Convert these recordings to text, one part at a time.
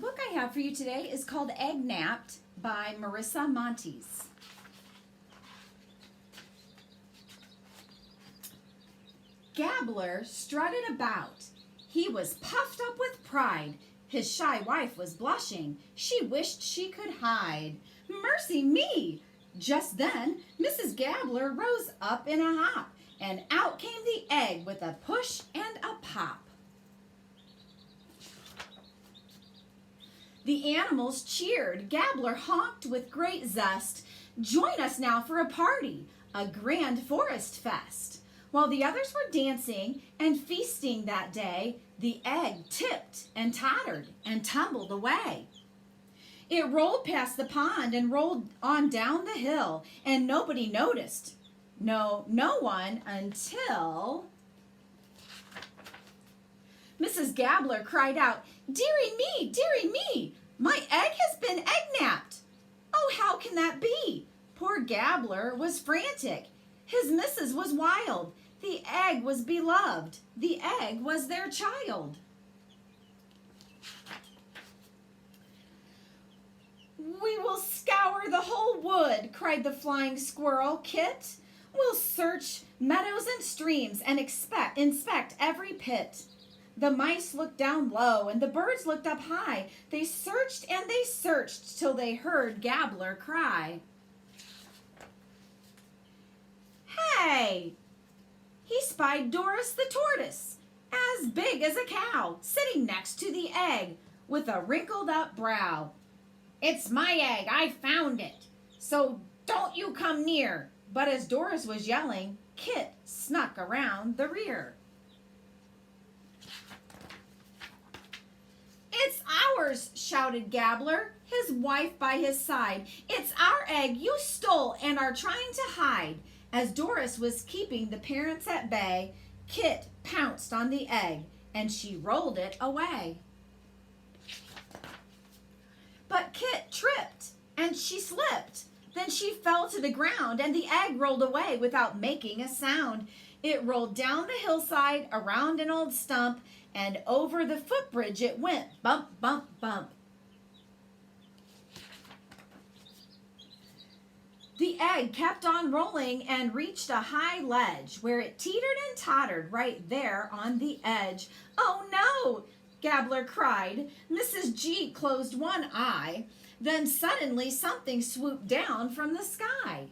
book I have for you today is called Egg Napped by Marissa Montes. Gabbler strutted about. He was puffed up with pride. His shy wife was blushing. She wished she could hide. Mercy me! Just then, Mrs. Gabbler rose up in a hop, and out came the egg with a push and a pop. The animals cheered. Gabbler honked with great zest. Join us now for a party, a grand forest fest. While the others were dancing and feasting that day, the egg tipped and tottered and tumbled away. It rolled past the pond and rolled on down the hill, and nobody noticed. No one until Mrs. Gabbler cried out, dearie me, my egg has been egg-napped. Oh, how can that be? Poor Gabbler was frantic. His missus was wild. The egg was beloved. The egg was their child. We will scour the whole wood, cried the flying squirrel, Kit. We'll search meadows and streams and inspect every pit. The mice looked down low and the birds looked up high. They searched and they searched till they heard Gabbler cry. Hey! He spied Doris the tortoise, as big as a cow, sitting next to the egg with a wrinkled up brow. It's my egg, I found it, so don't you come near. But as Doris was yelling, Kit snuck around the rear. It's ours, shouted Gabbler, his wife by his side. It's our egg you stole and are trying to hide. As Doris was keeping the parents at bay, Kit pounced on the egg and she rolled it away. But Kit tripped and she slipped. Then she fell to the ground and the egg rolled away without making a sound. It rolled down the hillside, around an old stump, and over the footbridge it went, bump, bump, bump. The egg kept on rolling and reached a high ledge where it teetered and tottered right there on the edge. Oh no, Gabbler cried. Mrs. G closed one eye. Then suddenly something swooped down from the sky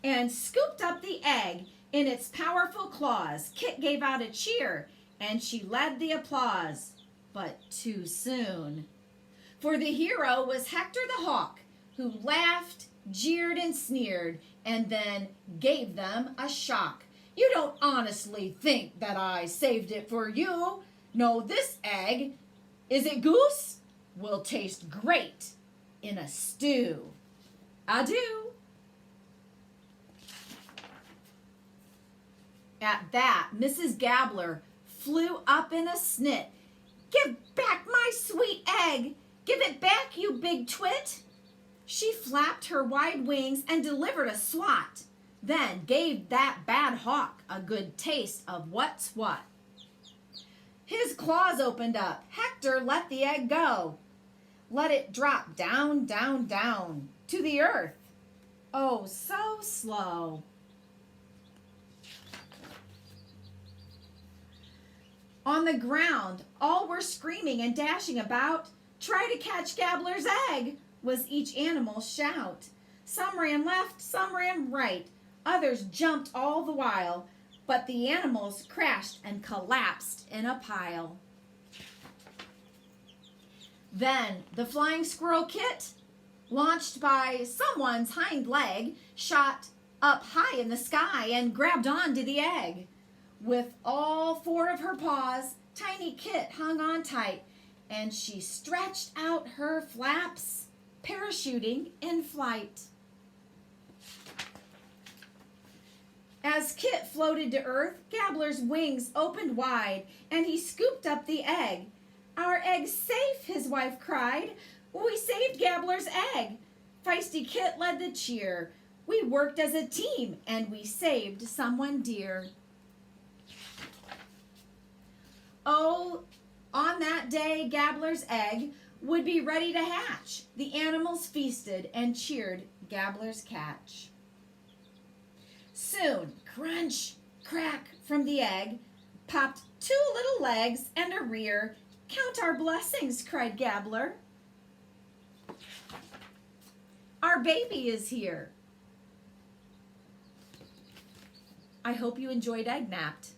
and scooped up the egg in its powerful claws. Kit gave out a cheer and she led the applause, but too soon. For the hero was Hector the Hawk, who laughed, jeered, and sneered, and then gave them a shock. You don't honestly think that I saved it for you? No, this egg, is it goose? Will taste great in a stew. Adieu. At that, Mrs. Gabbler flew up in a snit. Give back my sweet egg! Give it back, you big twit! She flapped her wide wings and delivered a swat, then gave that bad hawk a good taste of what's what. His claws opened up. Hector let the egg go. Let it drop down, down, down to the earth. Oh, so slow. On the ground, all were screaming and dashing about. Try to catch Gabbler's egg, was each animal's shout. Some ran left, some ran right. Others jumped all the while, but the animals crashed and collapsed in a pile. Then the flying squirrel Kit, launched by someone's hind leg, shot up high in the sky and grabbed onto the egg. With all four of her paws, tiny Kit hung on tight, and she stretched out her flaps, parachuting in flight. As Kit floated to earth, Gabbler's wings opened wide, and he scooped up the egg. Our egg's safe, his wife cried. We saved Gabbler's egg. Feisty Kit led the cheer. We worked as a team, and we saved someone dear. Oh, On that day, Gabbler's egg would be ready to hatch. The animals feasted and cheered Gabbler's catch. Soon, crunch, crack from the egg, popped 2 little legs and a rear. Count our blessings, cried Gabbler. Our baby is here. I hope you enjoyed Egg Napped.